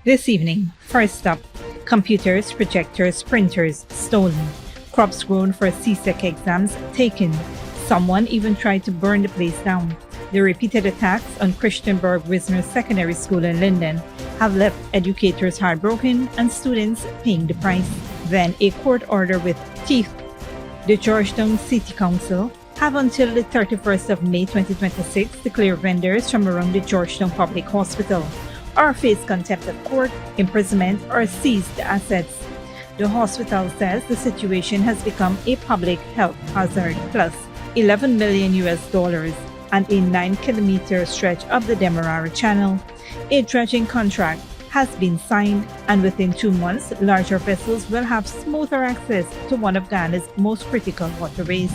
This evening, first up, computers, projectors, printers stolen, crops grown for CSEC exams taken. Someone even tried to burn the place down. The repeated attacks on Christianburg Wismar Secondary School in Linden have left educators heartbroken and students paying the price. Then a court order with teeth. The Georgetown City Council have until the 31st of May 2026 to clear vendors from around the Georgetown Public Hospital or face contempt of court, imprisonment, or seize the assets. The hospital says the situation has become a public health hazard, plus $11 million and a 9-kilometre stretch of the Demerara Channel. A dredging contract has been signed, and within 2 months, larger vessels will have smoother access to one of Guyana's most critical waterways.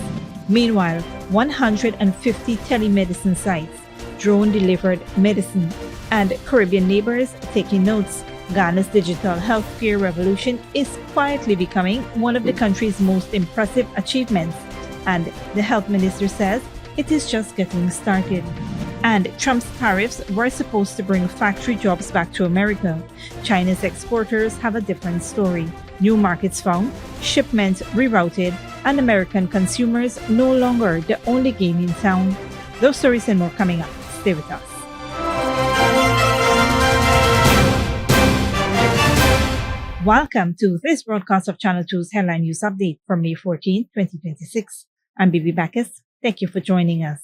Meanwhile, 150 telemedicine sites, drone-delivered medicine, and Caribbean neighbours taking notes. Ghana's digital healthcare revolution is quietly becoming one of the country's most impressive achievements, and the health minister says it is just getting started. And Trump's tariffs were supposed to bring factory jobs back to America. China's exporters have a different story. New markets found, shipments rerouted, and American consumers no longer the only game in town. Those stories and more coming up. Stay with us. Welcome to this broadcast of Channel 2's Headline News Update for May 14, 2026. I'm Bibi Bacchus. Thank you for joining us.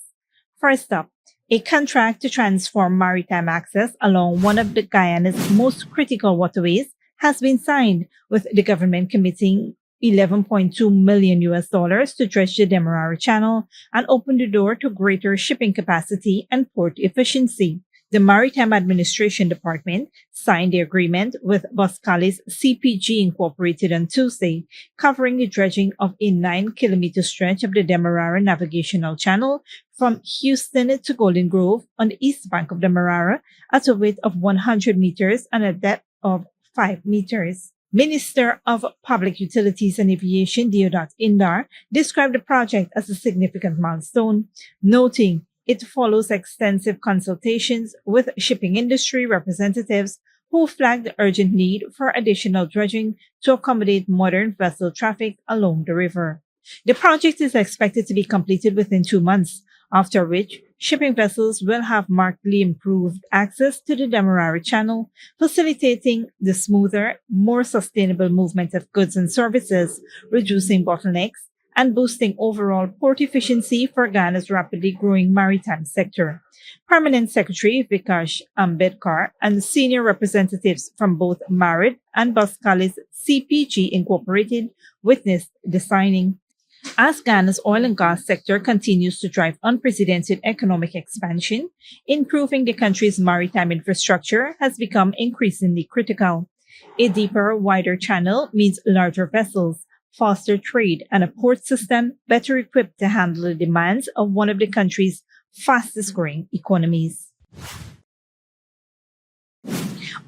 First up, a contract to transform maritime access along one of the Guyana's most critical waterways has been signed, with the government committing $11.2 million to dredge the Demerara Channel and open the door to greater shipping capacity and port efficiency. The Maritime Administration Department signed the agreement with Boscalis CPG Incorporated on Tuesday, covering the dredging of a 9-kilometre stretch of the Demerara Navigational Channel from Houston to Golden Grove on the east bank of Demerara at a width of 100 meters and a depth of 5 meters. Minister of Public Utilities and Aviation Deodat Indar described the project as a significant milestone, noting it follows extensive consultations with shipping industry representatives who flagged the urgent need for additional dredging to accommodate modern vessel traffic along the river. The project is expected to be completed within 2 months, after which shipping vessels will have markedly improved access to the Demerara Channel, facilitating the smoother, more sustainable movement of goods and services, reducing bottlenecks, and boosting overall port efficiency for Ghana's rapidly growing maritime sector. Permanent Secretary Vikash Ambedkar and senior representatives from both MARID and Boscalis CPG Incorporated witnessed the signing. As Ghana's oil and gas sector continues to drive unprecedented economic expansion, improving the country's maritime infrastructure has become increasingly critical. A deeper, wider channel means larger vessels, faster trade, and a port system better equipped to handle the demands of one of the country's fastest growing economies.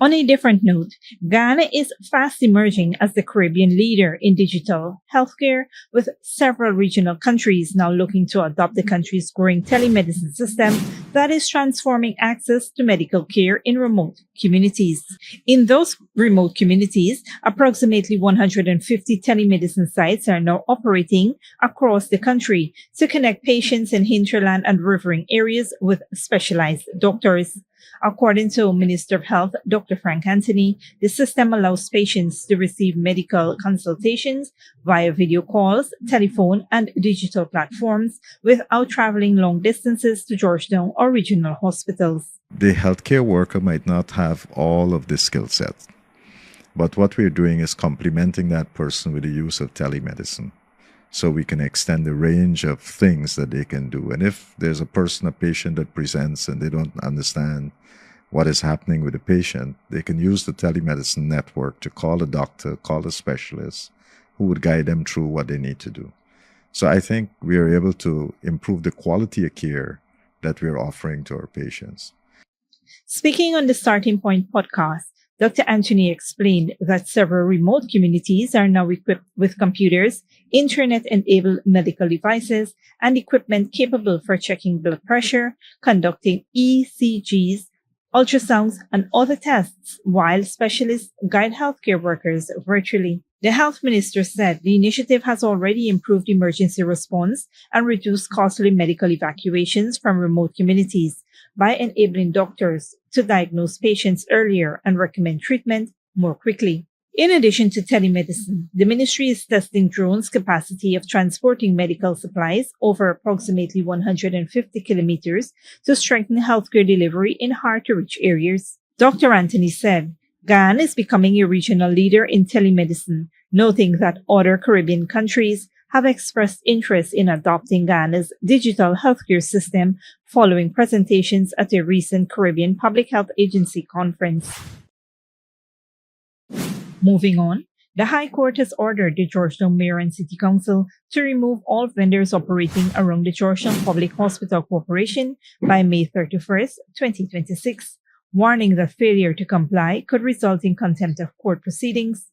On a different note, Ghana is fast emerging as the Caribbean leader in digital healthcare, with several regional countries now looking to adopt the country's growing telemedicine system that is transforming access to medical care in remote communities. In those remote communities, approximately 150 telemedicine sites are now operating across the country to connect patients in hinterland and riverine areas with specialized doctors. According to Minister of Health, Dr. Frank Anthony, the system allows patients to receive medical consultations via video calls, telephone, and digital platforms without traveling long distances to Georgetown or regional hospitals. The healthcare worker might not have all of the skill set, but what we're doing is complementing that person with the use of telemedicine, so we can extend the range of things that they can do. And if there's a patient that presents and they don't understand what is happening with the patient, they can use the telemedicine network to call a doctor, call a specialist who would guide them through what they need to do. So I think we are able to improve the quality of care that we're offering to our patients. Speaking on the Starting Point podcast, Dr. Anthony explained that several remote communities are now equipped with computers, internet-enabled medical devices, and equipment capable for checking blood pressure, conducting ECGs, ultrasounds, and other tests, while specialists guide healthcare workers virtually. The health minister said the initiative has already improved emergency response and reduced costly medical evacuations from remote communities by enabling doctors to diagnose patients earlier and recommend treatment more quickly. In addition to telemedicine, the ministry is testing drones' capacity of transporting medical supplies over approximately 150 kilometers to strengthen healthcare delivery in hard-to-reach areas. Dr. Anthony said, Guyana is becoming a regional leader in telemedicine, noting that other Caribbean countries have expressed interest in adopting Guyana's digital healthcare system following presentations at a recent Caribbean Public Health Agency conference. Moving on, the High Court has ordered the Georgetown Mayor and City Council to remove all vendors operating around the Georgetown Public Hospital Corporation by May 31st, 2026, warning that failure to comply could result in contempt of court proceedings,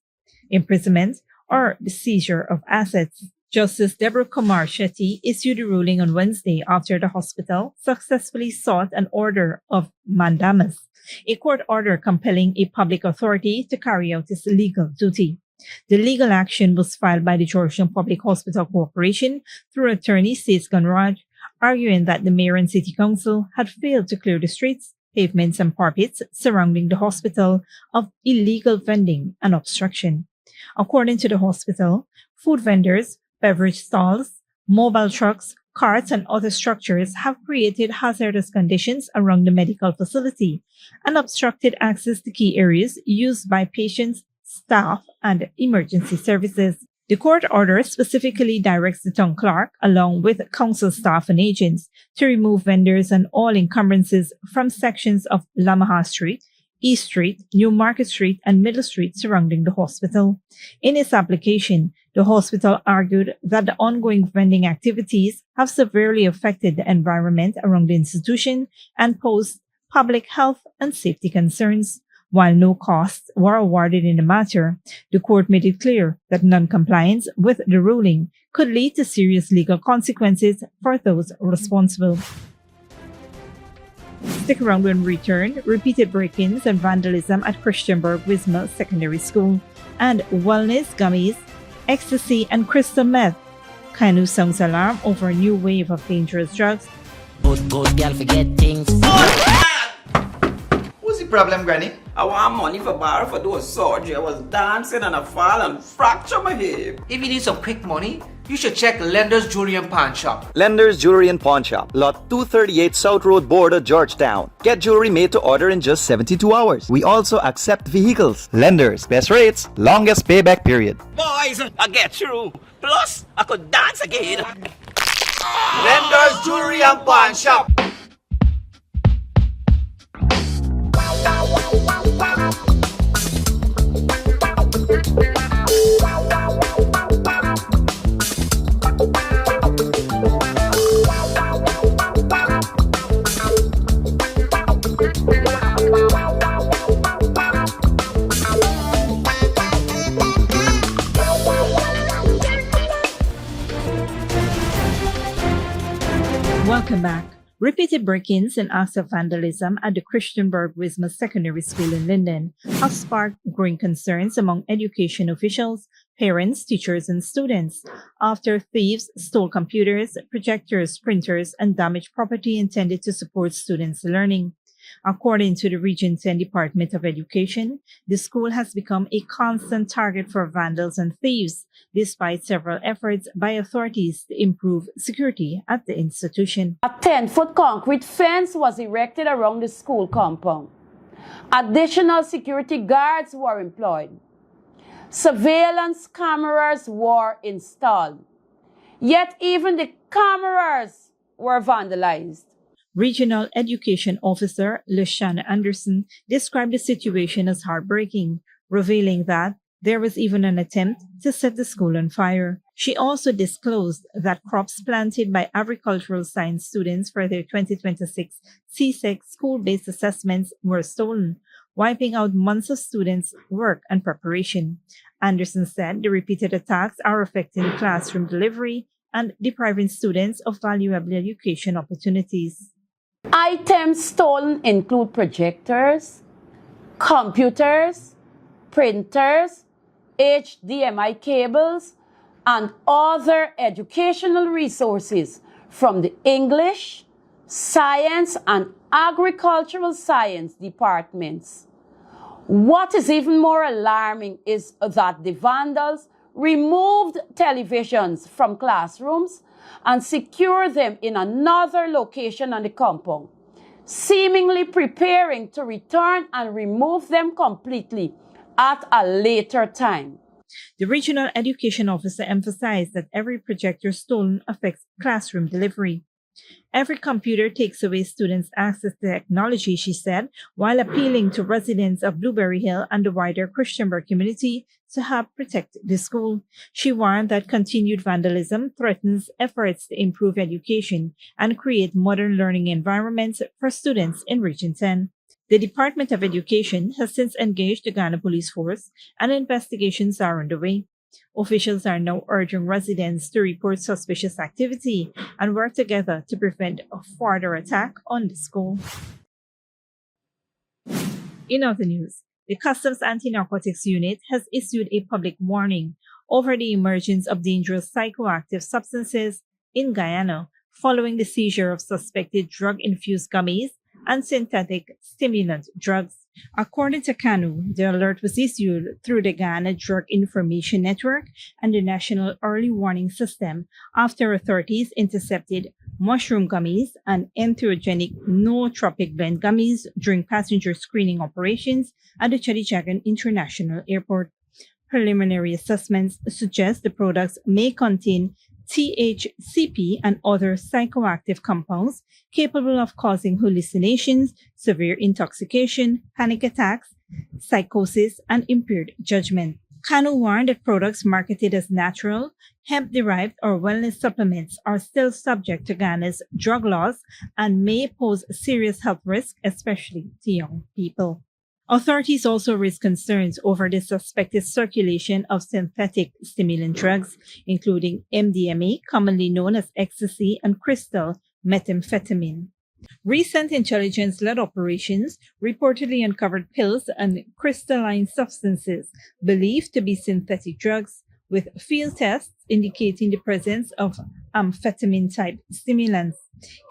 imprisonment, or the seizure of assets. Justice Deborah Kumar Shetty issued a ruling on Wednesday after the hospital successfully sought an order of mandamus, a court order compelling a public authority to carry out its legal duty. The legal action was filed by the Georgetown Public Hospital Corporation through attorney Stace Gunraj, arguing that the mayor and city council had failed to clear the streets, pavements, and parapets surrounding the hospital of illegal vending and obstruction. According to the hospital, food vendors, beverage stalls, mobile trucks, carts, and other structures have created hazardous conditions around the medical facility and obstructed access to key areas used by patients, staff, and emergency services. The court order specifically directs the town clerk, along with council staff and agents, to remove vendors and all encumbrances from sections of Lamaha Street, East Street, New Market Street, and Middle Street surrounding the hospital. In its application, the hospital argued that the ongoing vending activities have severely affected the environment around the institution and posed public health and safety concerns. While no costs were awarded in the matter, the court made it clear that non-compliance with the ruling could lead to serious legal consequences for those responsible. Stick around when we return. Repeated break-ins and vandalism at Christianburg Wismar Secondary School, and wellness gummies, ecstasy, and crystal meth. Kanu sounds alarm over a new wave of dangerous drugs. Good girl forget things. What's the problem, Granny? I want money for borrow for those surgery. I was dancing and I fall and fracture my hip. If you need some quick money, you should check Lender's Jewelry and Pawn Shop. Lender's Jewelry and Pawn Shop, Lot 238 South Road Border, Georgetown. Get jewelry made to order in just 72 hours. We also accept vehicles. Lender's, best rates, longest payback period. Boys, I get through. Plus, I could dance again. Lender's Jewelry and Pawn Shop. Welcome back. Repeated break-ins and acts of vandalism at the Christianburg Wismar Secondary School in Linden have sparked growing concerns among education officials, parents, teachers, and students after thieves stole computers, projectors, printers, and damaged property intended to support students' learning. According to the Region 10 Department of Education, the school has become a constant target for vandals and thieves, despite several efforts by authorities to improve security at the institution. A 10-foot concrete fence was erected around the school compound. Additional security guards were employed. Surveillance cameras were installed. Yet even the cameras were vandalized. Regional Education Officer Lashana Anderson described the situation as heartbreaking, revealing that there was even an attempt to set the school on fire. She also disclosed that crops planted by agricultural science students for their 2026 CSEC school-based assessments were stolen, wiping out months of students' work and preparation. Anderson said the repeated attacks are affecting classroom delivery and depriving students of valuable education opportunities. Items stolen include projectors, computers, printers, HDMI cables, and other educational resources from the English, Science, and Agricultural Science departments. What is even more alarming is that the vandals removed televisions from classrooms and secured them in another location on the compound, seemingly preparing to return and remove them completely at a later time. The regional education officer emphasized that every projector stolen affects classroom delivery. Every computer takes away students' access to technology, she said, while appealing to residents of Blueberry Hill and the wider Christianburg community to help protect the school. She warned that continued vandalism threatens efforts to improve education and create modern learning environments for students in Region 10. The Department of Education has since engaged the Guyana Police Force, and investigations are underway. Officials are now urging residents to report suspicious activity and work together to prevent a further attack on the school. In other news, the Customs Anti-Narcotics Unit has issued a public warning over the emergence of dangerous psychoactive substances in Guyana following the seizure of suspected drug-infused gummies and synthetic stimulant drugs. According to CANU, the alert was issued through the Guyana Drug Information Network and the National Early Warning System after authorities intercepted mushroom gummies and entheogenic nootropic blend gummies during passenger screening operations at the Chedichagan International Airport. Preliminary assessments suggest the products may contain THCP and other psychoactive compounds capable of causing hallucinations, severe intoxication, panic attacks, psychosis, and impaired judgment. CANU warned that products marketed as natural, hemp-derived, or wellness supplements are still subject to Guyana's drug laws and may pose serious health risks, especially to young people. Authorities also raised concerns over the suspected circulation of synthetic stimulant drugs, including MDMA, commonly known as ecstasy, and crystal methamphetamine. Recent intelligence-led operations reportedly uncovered pills and crystalline substances believed to be synthetic drugs, with field tests indicating the presence of amphetamine-type stimulants.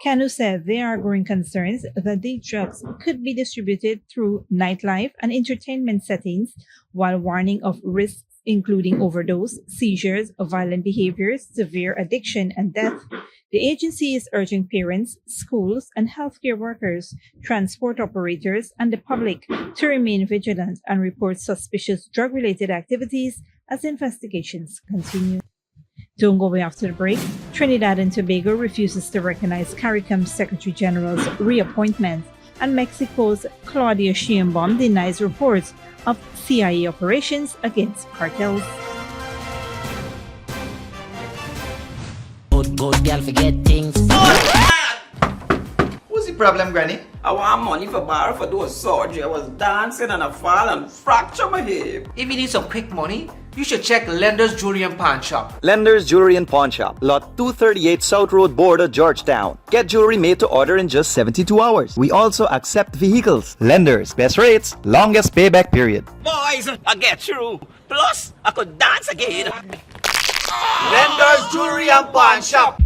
CANU said there are growing concerns that these drugs could be distributed through nightlife and entertainment settings, while warning of risks including overdose, seizures, violent behaviors, severe addiction, and death. The agency is urging parents, schools, and healthcare workers, transport operators, and the public to remain vigilant and report suspicious drug-related activities as investigations continue. Don't go away after the break. Trinidad and Tobago refuses to recognize CARICOM's Secretary General's reappointment, and Mexico's Claudia Sheinbaum denies reports of CIA operations against cartels. Good girl forget things. What's the problem, Granny? I want money for borrow for those surgery. I was dancing and I fall and fracture my hip. If you need some quick money, you should check Lender's Jewelry and Pawn Shop. Lender's Jewelry and Pawn Shop, Lot 238 South Road Border, Georgetown. Get jewelry made to order in just 72 hours. We also accept vehicles. Lender's, best rates, longest payback period. Boys, I get through. Plus, I could dance again. Lender's Jewelry and Pawn Shop.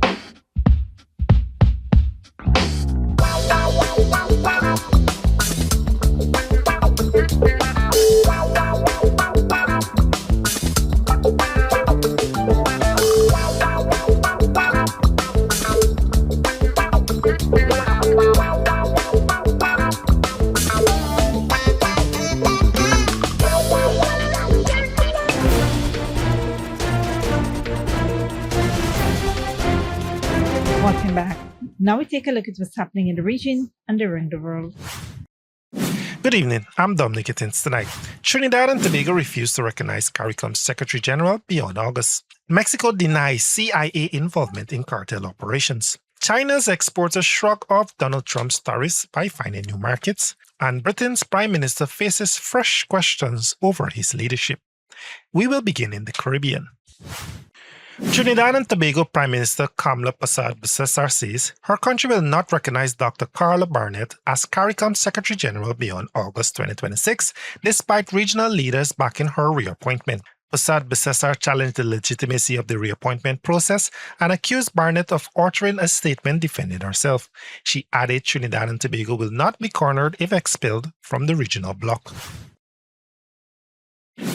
Welcome back. Now we take a look at what's happening in the region and around the world. Good evening, I'm Dominic tonight. Trinidad and Tobago refused to recognize CARICOM's Secretary General beyond August. Mexico denies CIA involvement in cartel operations. China's exporters shrug off Donald Trump's tariffs by finding new markets. And Britain's Prime Minister faces fresh questions over his leadership. We will begin in the Caribbean. Trinidad and Tobago Prime Minister Kamla Persad-Bissessar says her country will not recognize Dr. Carla Barnett as CARICOM Secretary General beyond August 2026, despite regional leaders backing her reappointment. Persad-Bissessar challenged the legitimacy of the reappointment process and accused Barnett of authoring a statement defending herself. She added Trinidad and Tobago will not be cornered if expelled from the regional bloc.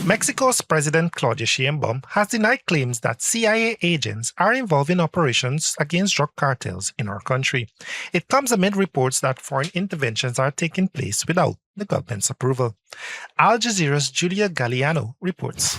Mexico's President Claudia Sheinbaum has denied claims that CIA agents are involved in operations against drug cartels in our country. It comes amid reports that foreign interventions are taking place without the government's approval. Al Jazeera's Julia Galliano reports.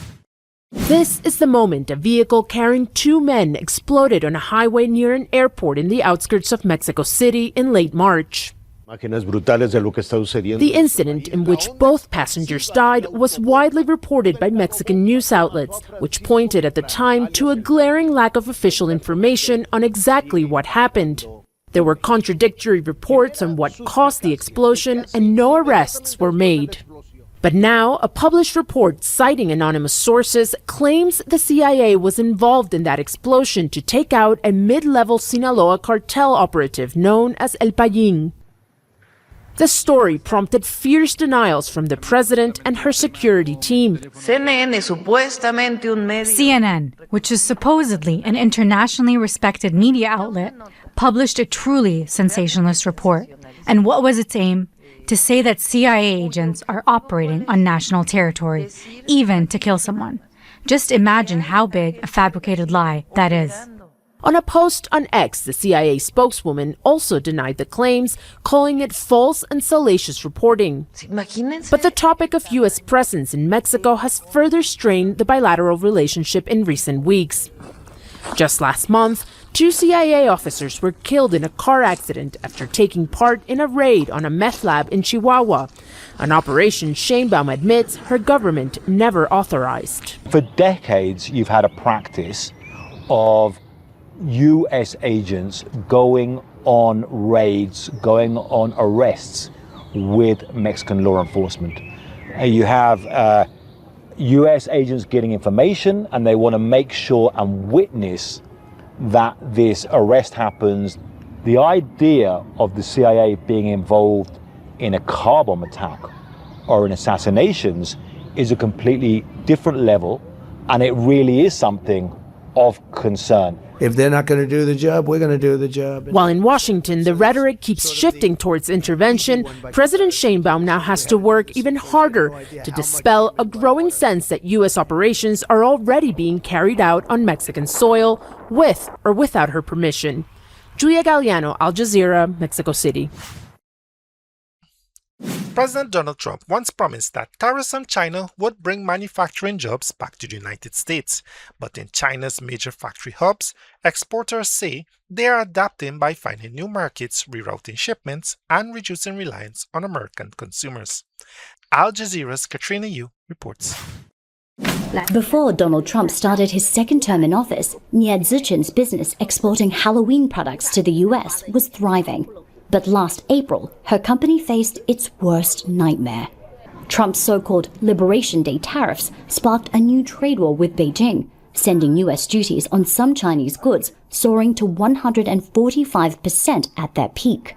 This is the moment a vehicle carrying two men exploded on a highway near an airport in the outskirts of Mexico City in late March. The incident, in which both passengers died, was widely reported by Mexican news outlets, which pointed at the time to a glaring lack of official information on exactly what happened. There were contradictory reports on what caused the explosion, and no arrests were made. But now, a published report citing anonymous sources claims the CIA was involved in that explosion to take out a mid-level Sinaloa cartel operative known as El Payín. The story prompted fierce denials from the president and her security team. CNN, which is supposedly an internationally respected media outlet, published a truly sensationalist report. And what was its aim? To say that CIA agents are operating on national territory, even to kill someone. Just imagine how big a fabricated lie that is. On a post on X, the CIA spokeswoman also denied the claims, calling it false and salacious reporting. But the topic of U.S. presence in Mexico has further strained the bilateral relationship in recent weeks. Just last month, 2 CIA officers were killed in a car accident after taking part in a raid on a meth lab in Chihuahua, an operation Sheinbaum admits her government never authorized. For decades, you've had a practice of U.S. agents going on raids, going on arrests with Mexican law enforcement. You have U.S. agents getting information, and they want to make sure and witness that this arrest happens. The idea of the CIA being involved in a car bomb attack or in assassinations is a completely different level, and it really is something of concern. If they're not going to do the job, we're going to do the job. While in Washington, the rhetoric keeps shifting towards intervention, President Sheinbaum now has to work even harder to dispel a growing sense that U.S. operations are already being carried out on Mexican soil, with or without her permission. Julia Galliano, Al Jazeera, Mexico City. President Donald Trump once promised that tariffs on China would bring manufacturing jobs back to the United States. But in China's major factory hubs, exporters say they are adapting by finding new markets, rerouting shipments, and reducing reliance on American consumers. Al Jazeera's Katrina Yu reports. Before Donald Trump started his second term in office, Nie Zichen's business exporting Halloween products to the U.S. was thriving. But last April, her company faced its worst nightmare. Trump's so-called Liberation Day tariffs sparked a new trade war with Beijing, sending U.S. duties on some Chinese goods soaring to 145% at their peak.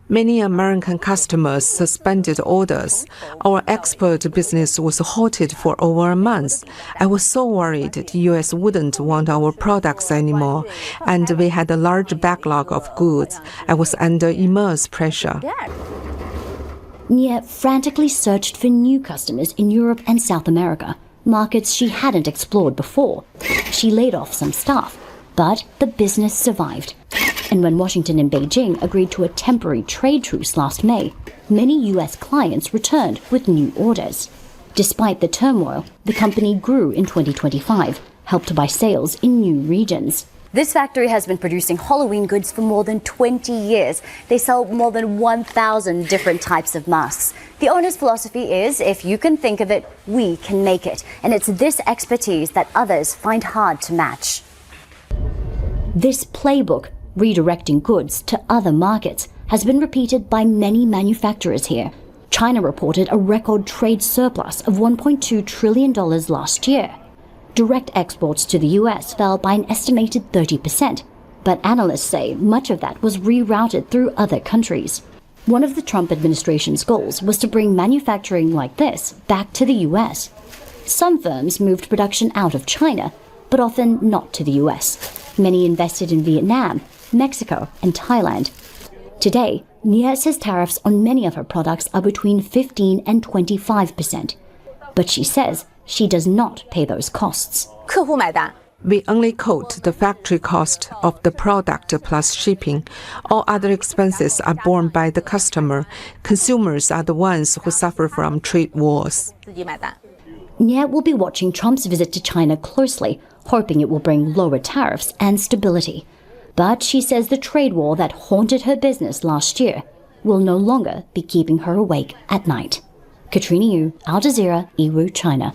Many American customers suspended orders. Our export business was halted for over a month. I was so worried the U.S. wouldn't want our products anymore, and we had a large backlog of goods. I was under immense pressure. Nie frantically searched for new customers in Europe and South America, markets she hadn't explored before. She laid off some staff, but the business survived. And when Washington and Beijing agreed to a temporary trade truce last May, many U.S. clients returned with new orders. Despite the turmoil, the company grew in 2025, helped by sales in new regions. This factory has been producing Halloween goods for more than 20 years. They sell more than 1,000 different types of masks. The owner's philosophy is, if you can think of it, we can make it. And it's this expertise that others find hard to match. This playbook, redirecting goods to other markets, has been repeated by many manufacturers here. China reported a record trade surplus of $1.2 trillion last year. Direct exports to the US fell by an estimated 30%, but analysts say much of that was rerouted through other countries. One of the Trump administration's goals was to bring manufacturing like this back to the US. Some firms moved production out of China, but often not to the US. Many invested in Vietnam, Mexico, and Thailand. Today, Nia says tariffs on many of her products are between 15 and 25%. But she says she does not pay those costs. We only quote the factory cost of the product plus shipping. All other expenses are borne by the customer. Consumers are the ones who suffer from trade wars. Nia will be watching Trump's visit to China closely, hoping it will bring lower tariffs and stability. But she says the trade war that haunted her business last year will no longer be keeping her awake at night. Katrina Yu, Al Jazeera, Yiwu, China.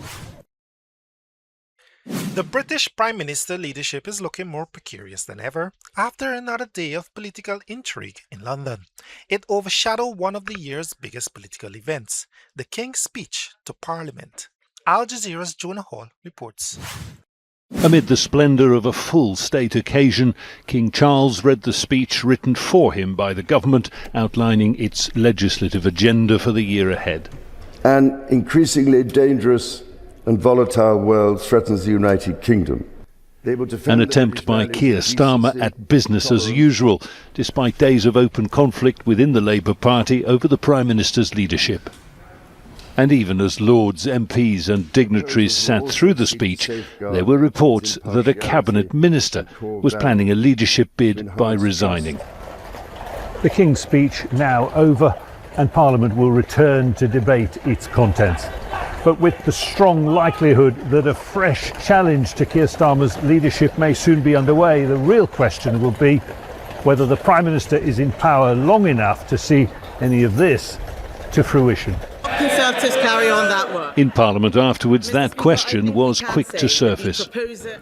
The British Prime Minister leadership is looking more precarious than ever after another day of political intrigue in London. It overshadowed one of the year's biggest political events, the King's speech to Parliament. Al Jazeera's Jonah Hall reports. Amid the splendour of a full state occasion, King Charles read the speech written for him by the government, outlining its legislative agenda for the year ahead. An increasingly dangerous and volatile world threatens the United Kingdom. An attempt by Keir Starmer at business as usual, despite days of open conflict within the Labour Party over the Prime Minister's leadership. And even as Lords, MPs and dignitaries sat through the speech, there were reports that a cabinet minister was planning a leadership bid by resigning. The King's speech now over, and Parliament will return to debate its contents. But with the strong likelihood that a fresh challenge to Keir Starmer's leadership may soon be underway, the real question will be whether the Prime Minister is in power long enough to see any of this to fruition. Conservatives carry on that work. In Parliament afterwards, that question was quick to surface.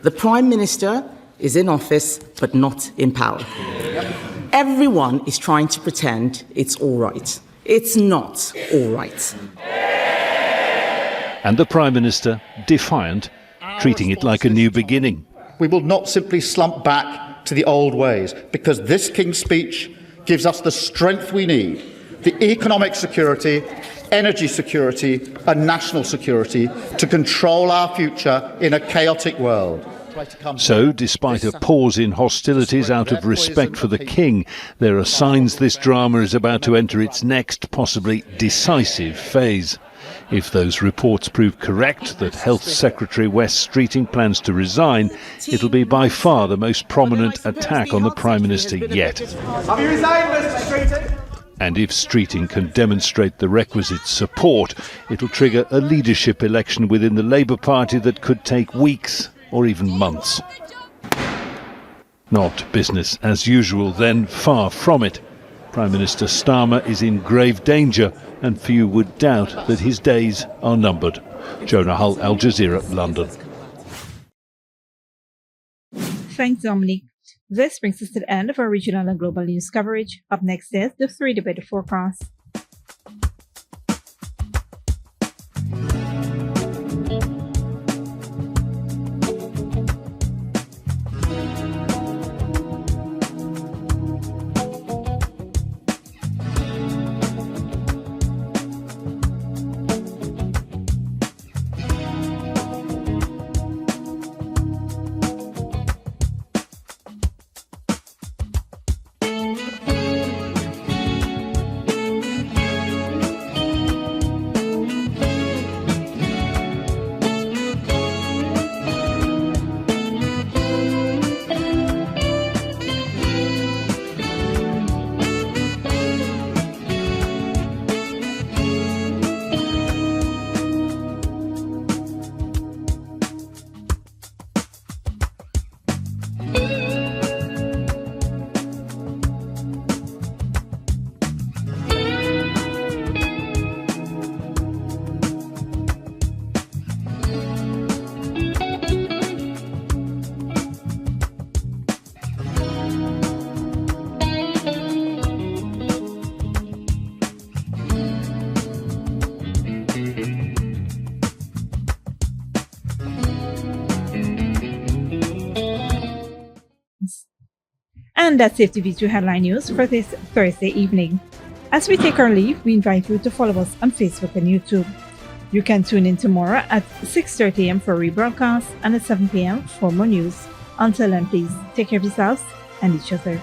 The Prime Minister is in office but not in power. Everyone is trying to pretend it's all right. It's not all right. And the Prime Minister, defiant, treating it like a new beginning. We will not simply slump back to the old ways, because this King's speech gives us the strength we need, the economic security, energy security and national security to control our future in a chaotic world. So, despite a pause in hostilities out of respect for the King, there are signs this drama is about to enter its next, possibly decisive phase. If those reports prove correct that Health Secretary Wes Streeting plans to resign, it'll be by far the most prominent attack on the Prime Minister yet. Have you resigned, Mr. Streeting? And if Streeting can demonstrate the requisite support, it'll trigger a leadership election within the Labour Party that could take weeks or even months. Not business as usual then, far from it. Prime Minister Starmer is in grave danger, and few would doubt that his days are numbered. Jonah Hull, Al Jazeera, London. Thanks, Dominique. This brings us to the end of our regional and global news coverage. Up next is the 3 Debate Forecast. And that's it to V2 Headline News for this Thursday evening. As we take our leave, we invite you to follow us on Facebook and YouTube. You can tune in tomorrow at 6:30 a.m. for rebroadcast and at 7 p.m. for more news. Until then, please take care of yourselves and each other.